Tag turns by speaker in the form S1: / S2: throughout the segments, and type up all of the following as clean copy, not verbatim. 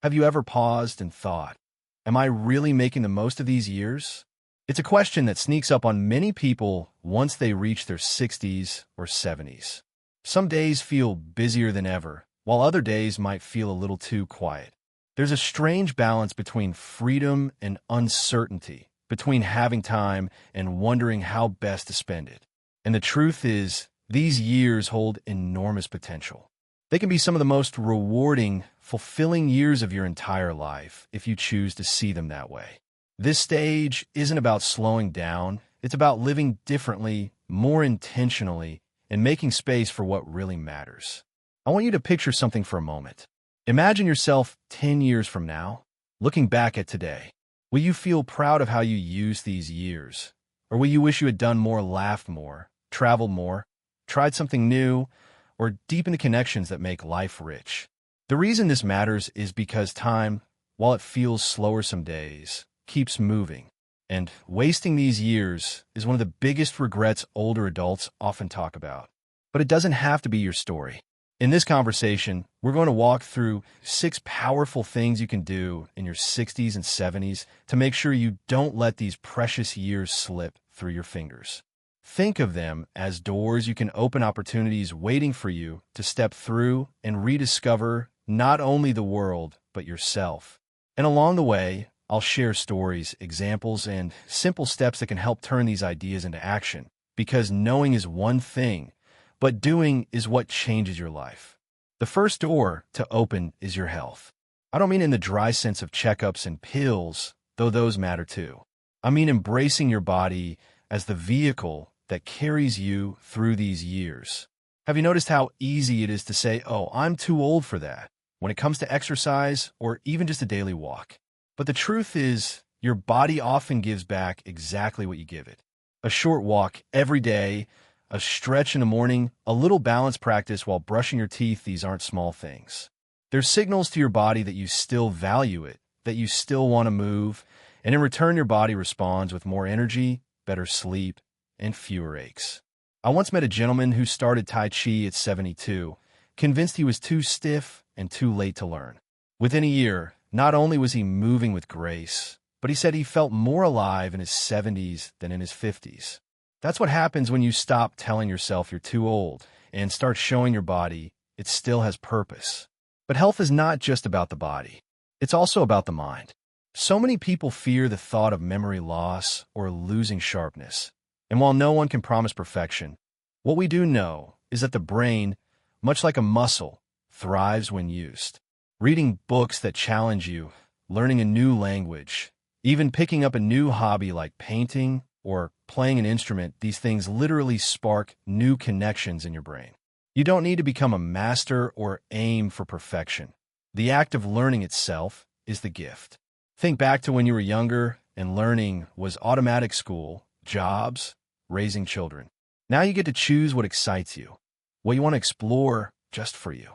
S1: Have you ever paused and thought, am I really making the most of these years? It's a question that sneaks up on many people once they reach their 60s or 70s. Some days feel busier than ever, while other days might feel a little too quiet. There's a strange balance between freedom and uncertainty, between having time and wondering how best to spend it. And the truth is, these years hold enormous potential. They can be some of the most rewarding, fulfilling years of your entire life if you choose to see them that way. This stage isn't about slowing down, it's about living differently, more intentionally, and making space for what really matters. I want you to picture something for a moment. Imagine yourself 10 years from now, looking back at today. Will you feel proud of how you used these years? Or will you wish you had done more, laughed more, traveled more, tried something new, or deepened the connections that make life rich? The reason this matters is because time, while it feels slower some days, keeps moving. And wasting these years is one of the biggest regrets older adults often talk about. But it doesn't have to be your story. In this conversation, we're going to walk through 6 powerful things you can do in your 60s and 70s to make sure you don't let these precious years slip through your fingers. Think of them as doors you can open, opportunities waiting for you to step through and rediscover not only the world, but yourself. And along the way, I'll share stories, examples, and simple steps that can help turn these ideas into action. Because knowing is one thing, but doing is what changes your life. The first door to open is your health. I don't mean in the dry sense of checkups and pills, though those matter too. I mean embracing your body as the vehicle that carries you through these years. Have you noticed how easy it is to say, oh, I'm too old for that, when it comes to exercise or even just a daily walk? But the truth is, your body often gives back exactly what you give it. A short walk every day, a stretch in the morning, a little balance practice while brushing your teeth, these aren't small things. They're signals to your body that you still value it, that you still want to move, and in return your body responds with more energy, better sleep, and fewer aches. I once met a gentleman who started Tai Chi at 72, convinced he was too stiff and too late to learn. Within a year, not only was he moving with grace, but he said he felt more alive in his 70s than in his 50s. That's what happens when you stop telling yourself you're too old and start showing your body it still has purpose. But health is not just about the body. It's also about the mind. So many people fear the thought of memory loss or losing sharpness. And while no one can promise perfection, what we do know is that the brain, much like a muscle, thrives when used. Reading books that challenge you, learning a new language, even picking up a new hobby like painting or playing an instrument, these things literally spark new connections in your brain. You don't need to become a master or aim for perfection. The act of learning itself is the gift. Think back to when you were younger and learning was automatic: school, jobs, raising children. Now you get to choose what excites you, what you want to explore just for you.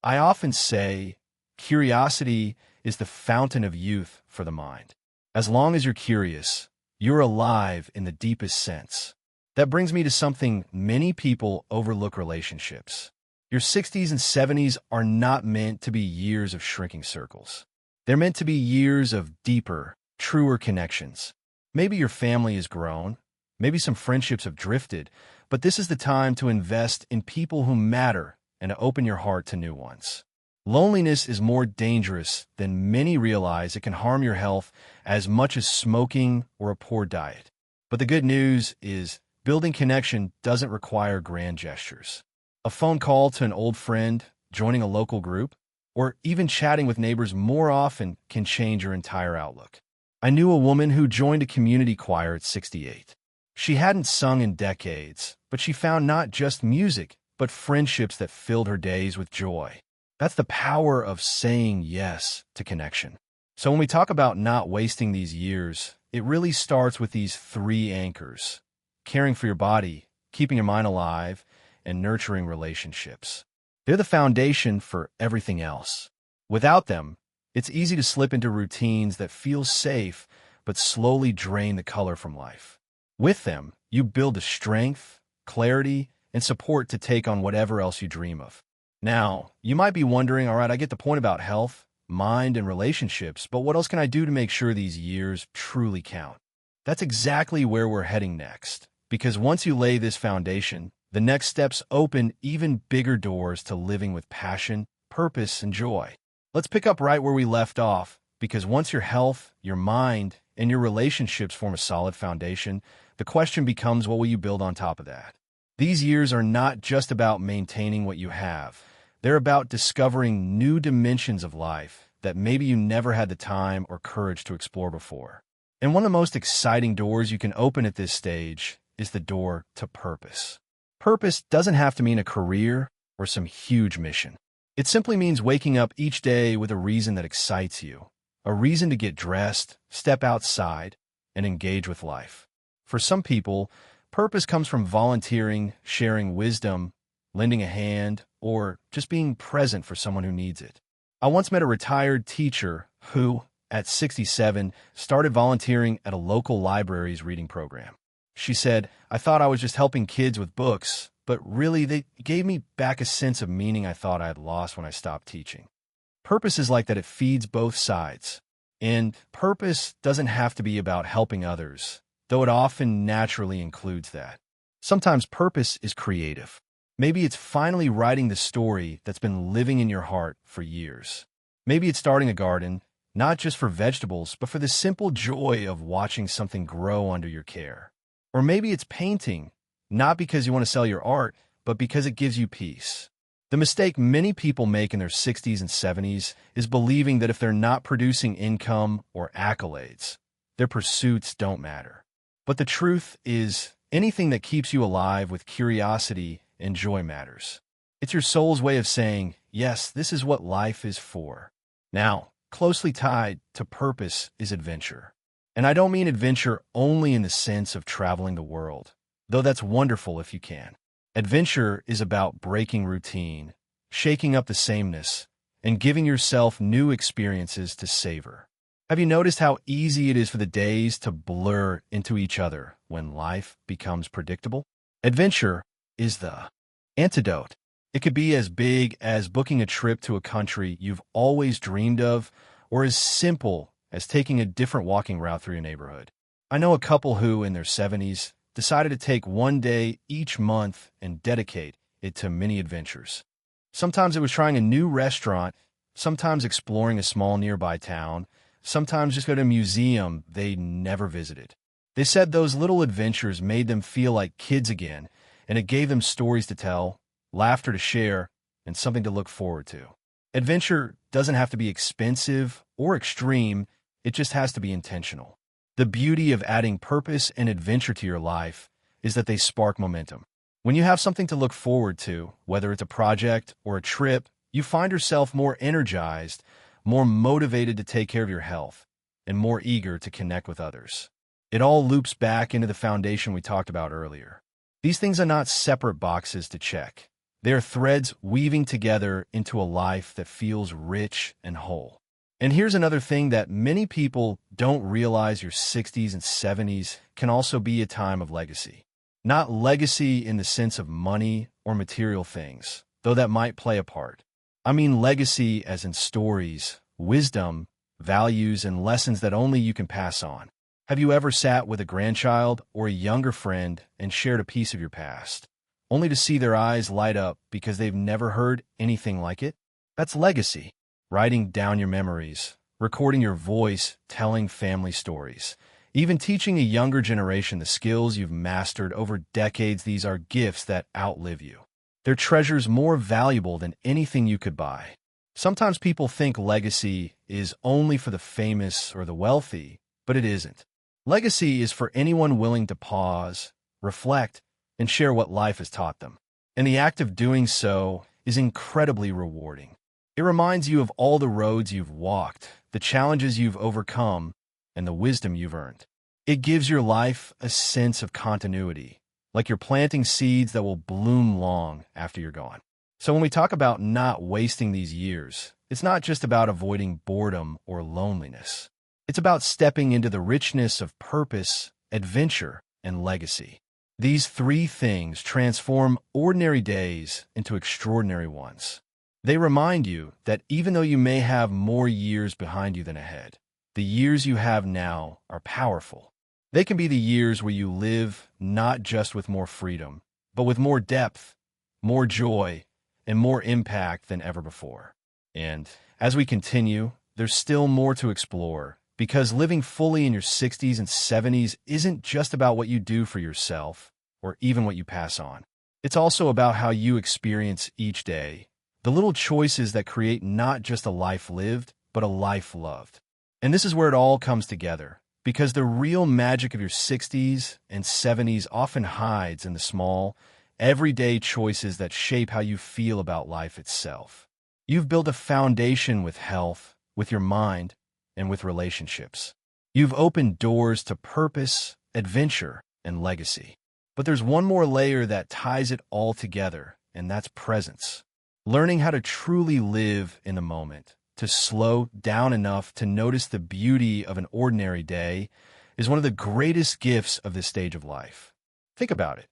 S1: I often say, curiosity is the fountain of youth for the mind. As long as you're curious, you're alive in the deepest sense. That brings me to something many people overlook: relationships. Your 60s and 70s are not meant to be years of shrinking circles. They're meant to be years of deeper, truer connections. Maybe your family has grown, maybe some friendships have drifted, but this is the time to invest in people who matter and to open your heart to new ones. Loneliness is more dangerous than many realize. It can harm your health as much as smoking or a poor diet. But the good news is, building connection doesn't require grand gestures. A phone call to an old friend, joining a local group, or even chatting with neighbors more often can change your entire outlook. I knew a woman who joined a community choir at 68. She hadn't sung in decades, but she found not just music, but friendships that filled her days with joy. That's the power of saying yes to connection. So when we talk about not wasting these years, it really starts with these 3 anchors: caring for your body, keeping your mind alive, and nurturing relationships. They're the foundation for everything else. Without them, it's easy to slip into routines that feel safe but slowly drain the color from life. With them, you build the strength, clarity, and support to take on whatever else you dream of. Now, you might be wondering, all right, I get the point about health, mind, and relationships, but what else can I do to make sure these years truly count? That's exactly where we're heading next, because once you lay this foundation, the next steps open even bigger doors to living with passion, purpose, and joy. Let's pick up right where we left off, because once your health, your mind, and your relationships form a solid foundation, the question becomes, what will you build on top of that? These years are not just about maintaining what you have. They're about discovering new dimensions of life that maybe you never had the time or courage to explore before. And one of the most exciting doors you can open at this stage is the door to purpose. Purpose doesn't have to mean a career or some huge mission. It simply means waking up each day with a reason that excites you, a reason to get dressed, step outside, and engage with life. For some people, purpose comes from volunteering, sharing wisdom, lending a hand, or just being present for someone who needs it. I once met a retired teacher who, at 67, started volunteering at a local library's reading program. She said, "I thought I was just helping kids with books, but really they gave me back a sense of meaning I thought I had lost when I stopped teaching." Purpose is like that. It feeds both sides. And purpose doesn't have to be about helping others, though it often naturally includes that. Sometimes purpose is creative. Maybe it's finally writing the story that's been living in your heart for years. Maybe it's starting a garden, not just for vegetables, but for the simple joy of watching something grow under your care. Or maybe it's painting, not because you want to sell your art, but because it gives you peace. The mistake many people make in their 60s and 70s is believing that if they're not producing income or accolades, their pursuits don't matter. But the truth is, anything that keeps you alive with curiosity and joy matters. It's your soul's way of saying, yes, this is what life is for. Now, closely tied to purpose is adventure. And I don't mean adventure only in the sense of traveling the world, though that's wonderful if you can. Adventure is about breaking routine, shaking up the sameness, and giving yourself new experiences to savor. Have you noticed how easy it is for the days to blur into each other when life becomes predictable? Adventure is the antidote. It could be as big as booking a trip to a country you've always dreamed of, or as simple as taking a different walking route through your neighborhood. I know a couple who, in their 70s, decided to take one day each month and dedicate it to mini adventures. Sometimes it was trying a new restaurant, sometimes exploring a small nearby town, sometimes just go to a museum they never visited. They said those little adventures made them feel like kids again, and it gave them stories to tell, laughter to share, and something to look forward to. Adventure doesn't have to be expensive or extreme, it just has to be intentional. The beauty of adding purpose and adventure to your life is that they spark momentum. When you have something to look forward to, whether it's a project or a trip, you find yourself more energized, more motivated to take care of your health, and more eager to connect with others. It all loops back into the foundation we talked about earlier. These things are not separate boxes to check. They are threads weaving together into a life that feels rich and whole. And here's another thing that many people don't realize: your 60s and 70s can also be a time of legacy. Not legacy in the sense of money or material things, though that might play a part. I mean legacy as in stories, wisdom, values, and lessons that only you can pass on. Have you ever sat with a grandchild or a younger friend and shared a piece of your past, only to see their eyes light up because they've never heard anything like it? That's legacy. Writing down your memories, recording your voice, telling family stories, even teaching a younger generation the skills you've mastered over decades. These are gifts that outlive you. They're treasures more valuable than anything you could buy. Sometimes people think legacy is only for the famous or the wealthy, but it isn't. Legacy is for anyone willing to pause, reflect, and share what life has taught them. And the act of doing so is incredibly rewarding. It reminds you of all the roads you've walked, the challenges you've overcome, and the wisdom you've earned. It gives your life a sense of continuity, like you're planting seeds that will bloom long after you're gone. So when we talk about not wasting these years, it's not just about avoiding boredom or loneliness. It's about stepping into the richness of purpose, adventure, and legacy. These three things transform ordinary days into extraordinary ones. They remind you that even though you may have more years behind you than ahead, the years you have now are powerful. They can be the years where you live not just with more freedom, but with more depth, more joy, and more impact than ever before. And as we continue, there's still more to explore, because living fully in your 60s and 70s isn't just about what you do for yourself or even what you pass on. It's also about how you experience each day, the little choices that create not just a life lived, but a life loved. And this is where it all comes together, because the real magic of your 60s and 70s often hides in the small, everyday choices that shape how you feel about life itself. You've built a foundation with health, with your mind, and with relationships. You've opened doors to purpose, adventure, and legacy. But there's one more layer that ties it all together, and that's presence. Learning how to truly live in the moment, to slow down enough to notice the beauty of an ordinary day, is one of the greatest gifts of this stage of life. Think about it.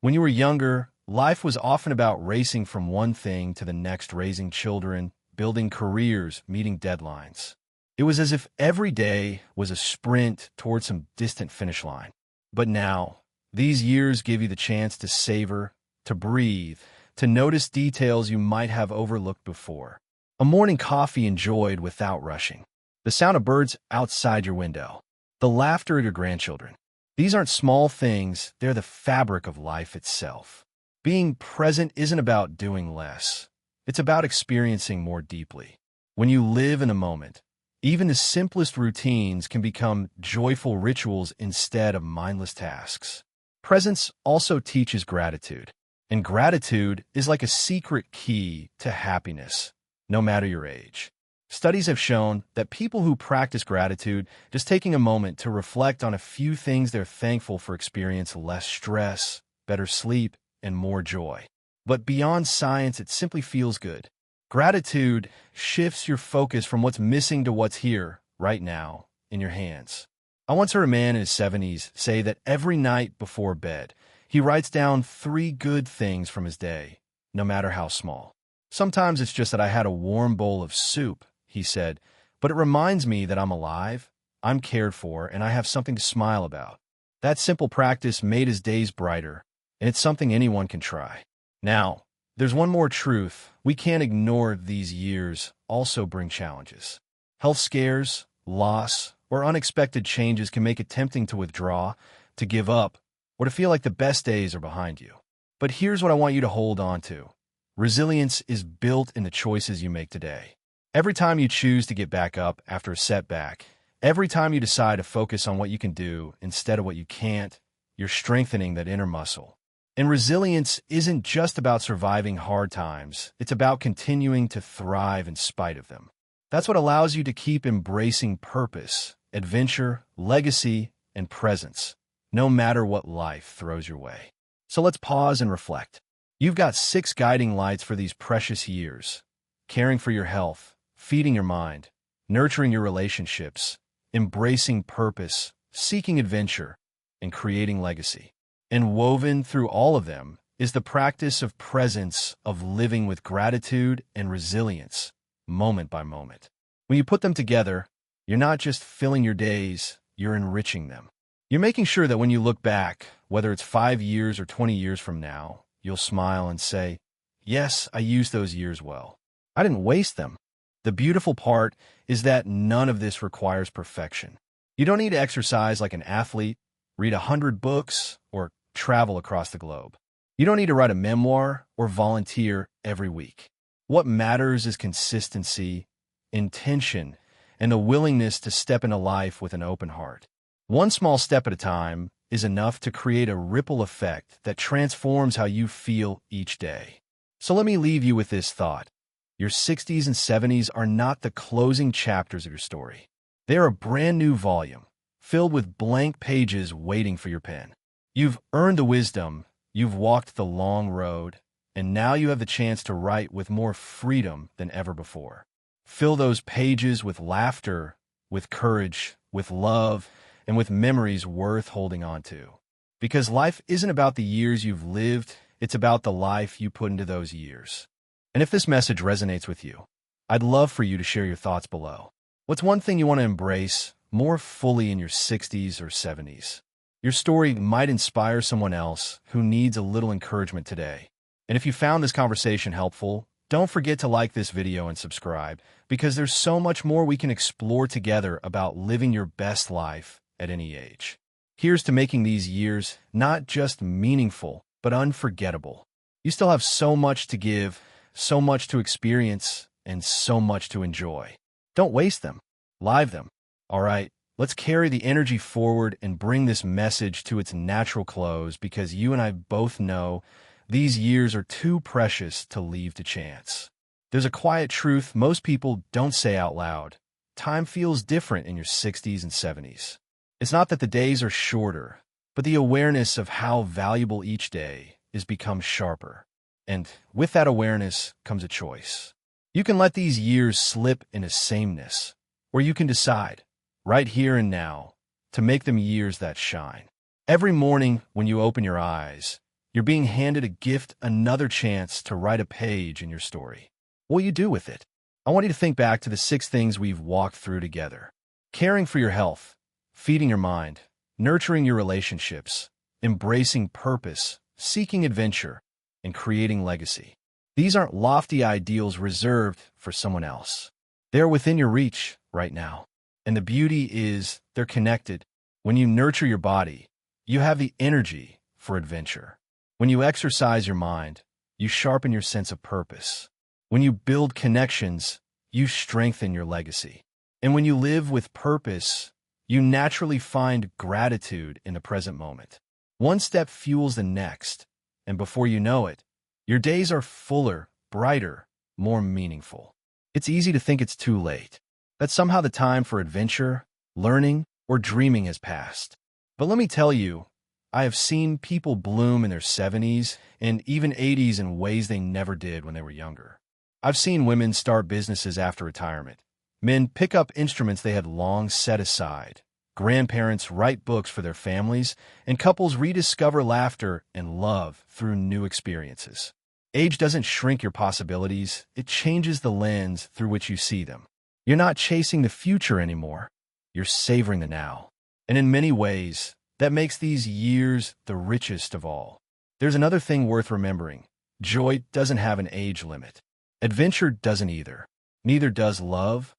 S1: When you were younger, life was often about racing from one thing to the next, raising children, building careers, meeting deadlines. It was as if every day was a sprint towards some distant finish line. But now, these years give you the chance to savor, to breathe, to notice details you might have overlooked before. A morning coffee enjoyed without rushing. The sound of birds outside your window. The laughter of your grandchildren. These aren't small things, they're the fabric of life itself. Being present isn't about doing less. It's about experiencing more deeply. When you live in a moment, even the simplest routines can become joyful rituals instead of mindless tasks. Presence also teaches gratitude, and gratitude is like a secret key to happiness, no matter your age. Studies have shown that people who practice gratitude, just taking a moment to reflect on a few things they're thankful for, experience less stress, better sleep, and more joy. But beyond science, it simply feels good. Gratitude shifts your focus from what's missing to what's here, right now, in your hands. I once heard a man in his 70s say that every night before bed, he writes down 3 good things from his day, no matter how small. Sometimes it's just that I had a warm bowl of soup, he said, but it reminds me that I'm alive, I'm cared for, and I have something to smile about. That simple practice made his days brighter, and it's something anyone can try. Now, there's one more truth. We can't ignore these years also bring challenges. Health scares, loss, or unexpected changes can make it tempting to withdraw, to give up, or to feel like the best days are behind you. But here's what I want you to hold on to. Resilience is built in the choices you make today. Every time you choose to get back up after a setback, every time you decide to focus on what you can do instead of what you can't, you're strengthening that inner muscle. And resilience isn't just about surviving hard times, it's about continuing to thrive in spite of them. That's what allows you to keep embracing purpose, adventure, legacy, and presence, no matter what life throws your way. So let's pause and reflect. You've got 6 guiding lights for these precious years: caring for your health, feeding your mind, nurturing your relationships, embracing purpose, seeking adventure, and creating legacy. And woven through all of them is the practice of presence, of living with gratitude and resilience, moment by moment. When you put them together, you're not just filling your days, you're enriching them. You're making sure that when you look back, whether it's 5 years or 20 years from now, you'll smile and say, yes, I used those years well. I didn't waste them. The beautiful part is that none of this requires perfection. You don't need to exercise like an athlete, read 100 books, or travel across the globe. You don't need to write a memoir or volunteer every week. What matters is consistency, intention, and a willingness to step into life with an open heart. One small step at a time is enough to create a ripple effect that transforms how you feel each day. So let me leave you with this thought. Your 60s and 70s are not the closing chapters of your story. They are a brand new volume, filled with blank pages waiting for your pen. You've earned the wisdom, you've walked the long road, and now you have the chance to write with more freedom than ever before. Fill those pages with laughter, with courage, with love, and with memories worth holding on to. Because life isn't about the years you've lived, it's about the life you put into those years. And if this message resonates with you, I'd love for you to share your thoughts below. What's one thing you want to embrace more fully in your 60s or 70s? Your story might inspire someone else who needs a little encouragement today. And if you found this conversation helpful, don't forget to like this video and subscribe, because there's so much more we can explore together about living your best life at any age. Here's to making these years not just meaningful, but unforgettable. You still have so much to give, so much to experience, and so much to enjoy. Don't waste them. Live them. All right, let's carry the energy forward and bring this message to its natural close, because you and I both know these years are too precious to leave to chance. There's a quiet truth most people don't say out loud. Time feels different in your 60s and 70s. It's not that the days are shorter, but the awareness of how valuable each day is become sharper. And with that awareness comes a choice. You can let these years slip in a sameness, or you can decide, right here and now, to make them years that shine. Every morning when you open your eyes, you're being handed a gift, another chance to write a page in your story. What will you do with it? I want you to think back to the 6 things we've walked through together. Caring for your health, feeding your mind, nurturing your relationships, embracing purpose, seeking adventure, and creating legacy. These aren't lofty ideals reserved for someone else. They're within your reach right now. And the beauty is they're connected. When you nurture your body, you have the energy for adventure. When you exercise your mind, you sharpen your sense of purpose. When you build connections, you strengthen your legacy. And when you live with purpose, you naturally find gratitude in the present moment. One step fuels the next, and before you know it, your days are fuller, brighter, more meaningful. It's easy to think it's too late, that somehow the time for adventure, learning, or dreaming has passed. But let me tell you, I have seen people bloom in their 70s and even 80s in ways they never did when they were younger. I've seen women start businesses after retirement, men pick up instruments they had long set aside, grandparents write books for their families, and couples rediscover laughter and love through new experiences. Age doesn't shrink your possibilities, it changes the lens through which you see them. You're not chasing the future anymore, you're savoring the now. And in many ways, that makes these years the richest of all. There's another thing worth remembering. Joy doesn't have an age limit. Adventure doesn't either. Neither does love,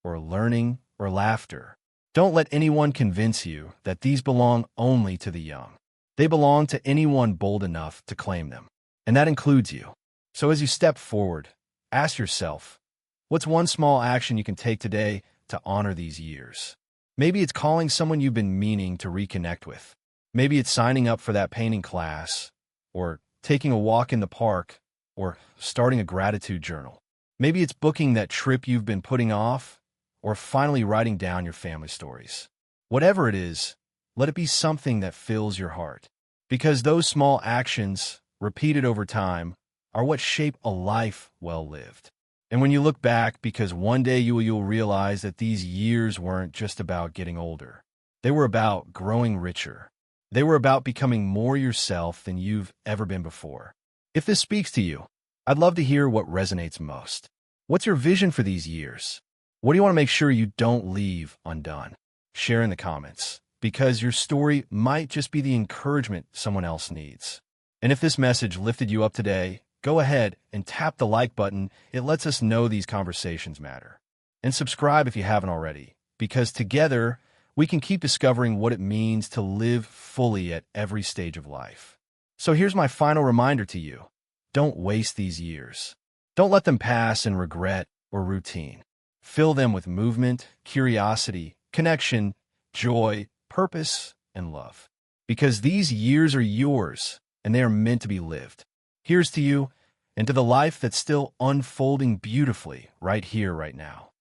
S1: or learning, or laughter. Don't let anyone convince you that these belong only to the young. They belong to anyone bold enough to claim them. And that includes you. So as you step forward, ask yourself, what's one small action you can take today to honor these years? Maybe it's calling someone you've been meaning to reconnect with. Maybe it's signing up for that painting class, or taking a walk in the park, or starting a gratitude journal. Maybe it's booking that trip you've been putting off, or finally writing down your family stories. Whatever it is, let it be something that fills your heart. Because those small actions, repeated over time, are what shape a life well lived. And when you look back, because one day you'll realize that these years weren't just about getting older. They were about growing richer. They were about becoming more yourself than you've ever been before. If this speaks to you, I'd love to hear what resonates most. What's your vision for these years? What do you want to make sure you don't leave undone? Share in the comments, because your story might just be the encouragement someone else needs. And if this message lifted you up today, go ahead and tap the like button. It lets us know these conversations matter. And subscribe if you haven't already, because together we can keep discovering what it means to live fully at every stage of life. So here's my final reminder to you. Don't waste these years. Don't let them pass in regret or routine. Fill them with movement, curiosity, connection, joy, purpose, and love. Because these years are yours, and they are meant to be lived. Here's to you, and to the life that's still unfolding beautifully right here, right now.